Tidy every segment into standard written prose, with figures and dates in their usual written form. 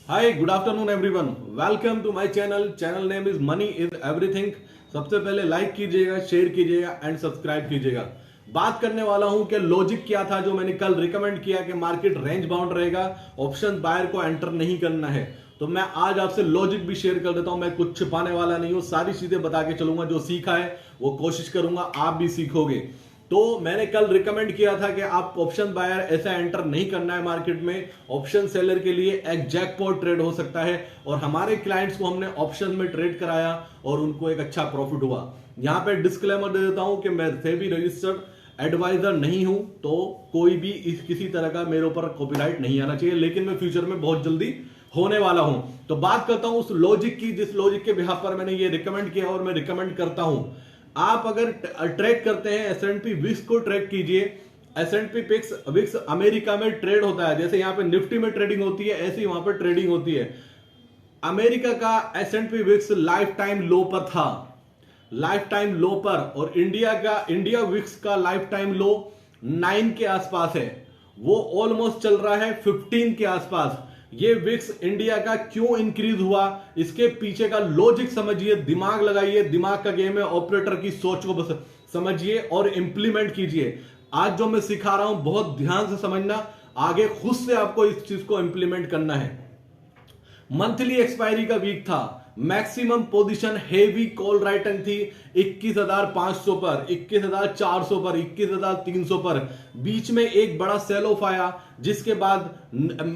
Hi good afternoon everyone, welcome to my channel. Channel name is money is everything. सबसे पहले like कीजिएगा, share कीजिएगा and subscribe कीजिएगा। बात करने वाला हूं कि लॉजिक क्या था जो मैंने कल रिकमेंड किया कि मार्केट रेंज बाउंड रहेगा, ऑप्शन बायर को एंटर नहीं करना है। तो मैं आज आपसे लॉजिक भी शेयर कर देता हूं। मैं कुछ छिपाने वाला नहीं हूं, सारी चीजें बता के चलूंगा। जो सीखा है वो कोशिश करूंगा आप भी सीखोगे। तो मैंने कल रिकमेंड किया था कि आप ऑप्शन बायर ऐसा एंटर नहीं करना है मार्केट में। ऑप्शन सेलर के लिए एक जैकपॉट ट्रेड हो सकता है और हमारे क्लाइंट्स को हमने ऑप्शन में ट्रेड कराया और उनको एक अच्छा प्रॉफिट हुआ। यहां पे डिस्क्लेमर दे देता हूं कि मैं सेबी रजिस्टर्ड एडवाइजर नहीं हूं, तो कोई भी किसी तरह का मेरे ऊपर कॉपीराइट नहीं आना चाहिए, लेकिन मैं फ्यूचर में बहुत जल्दी होने वाला हूं। तो बात करता हूं उस लॉजिक की जिस लॉजिक के बिहाफ पर मैंने ये रिकमेंड किया और मैं रिकमेंड करता हूं। आप अगर ट्रेड करते हैं S&P विक्स को ट्रेड कीजिए। S&P विक्स अमेरिका में ट्रेड होता है, जैसे यहां पे निफ्टी में ट्रेडिंग होती है ऐसी वहां पर ट्रेडिंग होती है। अमेरिका का S&P विक्स लाइफ टाइम लो पर था, लाइफ टाइम लो पर, और इंडिया विक्स का लाइफ टाइम लो 9 के आसपास है। वो ऑलमोस्ट चल रहा है 15 के आसपास। ये विक्स इंडिया का क्यों इंक्रीज हुआ, इसके पीछे का लॉजिक समझिए, दिमाग लगाइए। दिमाग का गेम है, ऑपरेटर की सोच को बस समझिए और इंप्लीमेंट कीजिए। आज जो मैं सिखा रहा हूं बहुत ध्यान से समझना, आगे खुद से आपको इस चीज को इंप्लीमेंट करना है। मंथली एक्सपायरी का वीक था, maximum position heavy call writing थी 21,500 पर, 21,400 पर, 21,300 पर। बीच में एक बड़ा सेल ऑफ आया जिसके बाद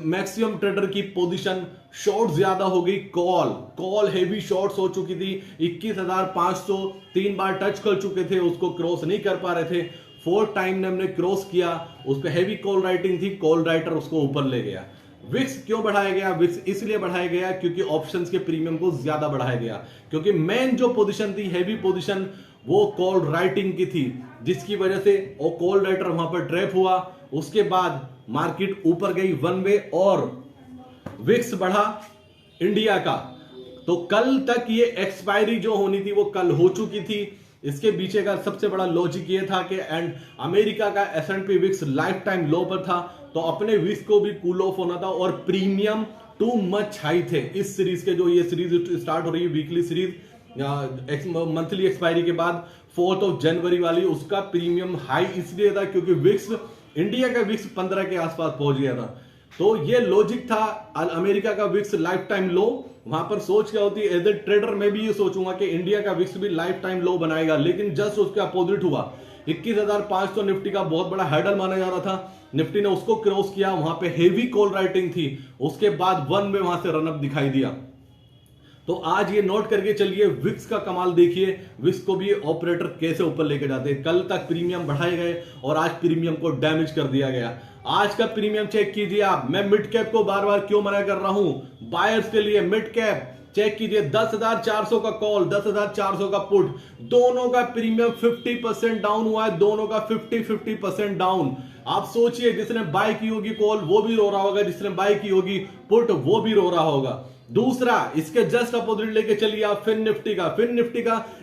मैक्सिमम ट्रेडर की पोजीशन शॉर्ट ज्यादा हो गई। कॉल हेवी शॉर्ट्स हो चुकी थी। 21,500 3 बार टच कर चुके थे, उसको क्रॉस नहीं कर पा रहे थे। 4th टाइम ने हमने क्रॉस किया, उस पर हेवी कॉल राइटिंग थी, कॉल राइटर उसको ऊपर ले गया। विक्स क्यों बढ़ाया गया? विक्स इसलिए बढ़ाया गया क्योंकि ऑप्शंस के प्रीमियम को ज्यादा बढ़ाया गया, क्योंकि मेन जो पोजीशन थी हेवी पोजीशन वो कॉल राइटिंग की थी, जिसकी वजह से वो कॉल राइटर वहां पर ट्रैप हुआ। उसके बाद मार्केट ऊपर गई वन वे और विक्स बढ़ा इंडिया का। तो कल तक ये एक्सपायरी जो होनी थी वो कल हो चुकी थी। इसके पीछे का सबसे बड़ा लॉजिक ये था कि एंड अमेरिका का S&P विक्स लाइफ टाइम लो पर था, तो अपने विक्स को भी कूल ऑफ होना था और प्रीमियम टू मच हाई थे। इस सीरीज के जो ये सीरीज स्टार्ट हो रही है वीकली सीरीज मंथली एक्सपायरी के बाद 4 जनवरी वाली, उसका प्रीमियम हाई इसलिए था क्योंकि विक्स इंडिया का विक्स 15 के आसपास पहुंच गया था। तो ये लॉजिक था अमेरिका का विक्स लाइफ टाइम लो। वहां पर सोच क्या होती है, एज ए ट्रेडर मैं भी ये सोचूंगा कि इंडिया का विक्स भी लाइफ टाइम लो बनाएगा, लेकिन जस्ट उसके अपोजिट हुआ। 21,500 निफ्टी का बहुत बड़ा हैडल माना जा रहा था, निफ्टी ने उसको क्रॉस किया। वहां पे हेवी कॉल राइटिंग थी, उसके बाद वन में वहां से रनअप दिखाई दिया। तो आज ये नोट करके चलिए, विक्स का कमाल देखिए, विक्स को भी ऑपरेटर कैसे ऊपर लेके जाते हैं। कल तक प्रीमियम बढ़ाए गए और आज प्रीमियम को डैमेज कर दिया गया। आज का प्रीमियम चेक कीजिए आप। मैं मिड कैप को बार बार क्यों मना कर रहा हूं, बायर्स के लिए मिड कैप चेक कीजिए। 10,400 का कॉल, 10,400 का पुट, दोनों का प्रीमियम 50% डाउन हुआ है, दोनों का 50% डाउन। आप सोचिए, जिसने बाय की होगी कॉल वो भी रो रहा होगा, जिसने बाय की होगी पुट वो भी रो रहा होगा। दूसरा, इसके जस्ट अपोजिट लेके चलिए आप फिन निफ्टी का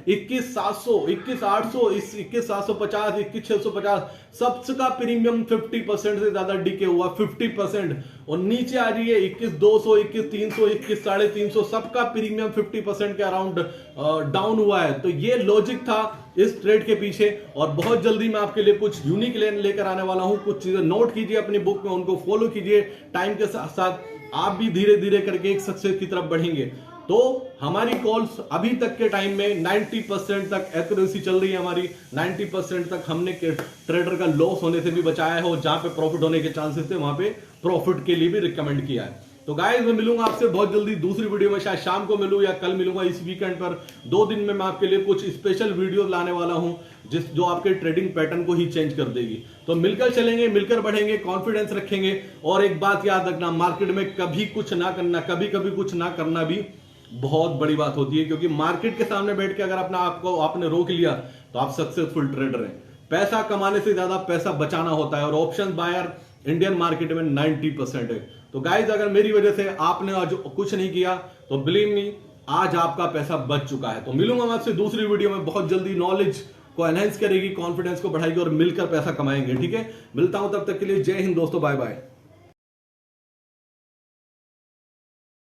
21,700, 21,800, 21,750, 21,650, सबका प्रीमियम 50% से ज्यादा डीके हुआ, 50%। और नीचे आ जाइए 21,200, 21,300, 21,350, सबका प्रीमियम 50% के अराउंड डाउन हुआ है। तो ये लॉजिक था इस ट्रेड के पीछे, और बहुत जल्दी मैं आपके लिए कुछ यूनिक लेकर आने वाला हूं। कुछ चीजें नोट कीजिए अपनी बुक में, उनको फॉलो कीजिए। टाइम के साथ साथ आप भी धीरे धीरे करके एक सक्सेस की तरफ बढ़ेंगे। तो हमारी कॉल्स अभी तक के टाइम में 90% तक एक्यूरेसी चल रही है हमारी। 90% तक हमने ट्रेडर का लॉस होने से भी बचाया है, और जहां पे प्रॉफिट होने के चांसेस थे वहां पे प्रॉफिट के लिए भी रिकमेंड किया है। तो गाइस, मैं मिलूंगा आपसे बहुत जल्दी दूसरी वीडियो में, शायद शाम को मिलूं या कल मिलूंगा। इस वीकेंड पर 2 दिन में मैं आपके लिए कुछ स्पेशल वीडियो लाने वाला हूं जो आपके ट्रेडिंग पैटर्न को ही चेंज कर देगी। तो मिलकर चलेंगे, मिलकर बढ़ेंगे, कॉन्फिडेंस रखेंगे। और एक बात याद रखना, मार्केट में कभी कुछ ना करना, कभी कभी कुछ ना करना भी बहुत बड़ी बात होती है, क्योंकि मार्केट के सामने बैठ के अगर आपने रोक लिया तो आप सक्सेसफुल ट्रेडर हैं। पैसा कमाने से ज्यादा पैसा बचाना होता है, और ऑप्शन बायर इंडियन मार्केट में 90% है। तो गाइज, अगर मेरी वजह से आपने आज कुछ नहीं किया तो बिलीव मी, आज आपका पैसा बच चुका है। तो मिलूंगा मैं आपसे दूसरी वीडियो में बहुत जल्दी। नॉलेज को एनहेंस करेगी, कॉन्फिडेंस को बढ़ाएगी और मिलकर पैसा कमाएंगे। ठीक है, मिलता हूं तब तक के लिए। जय हिंद दोस्तों, बाय बाय।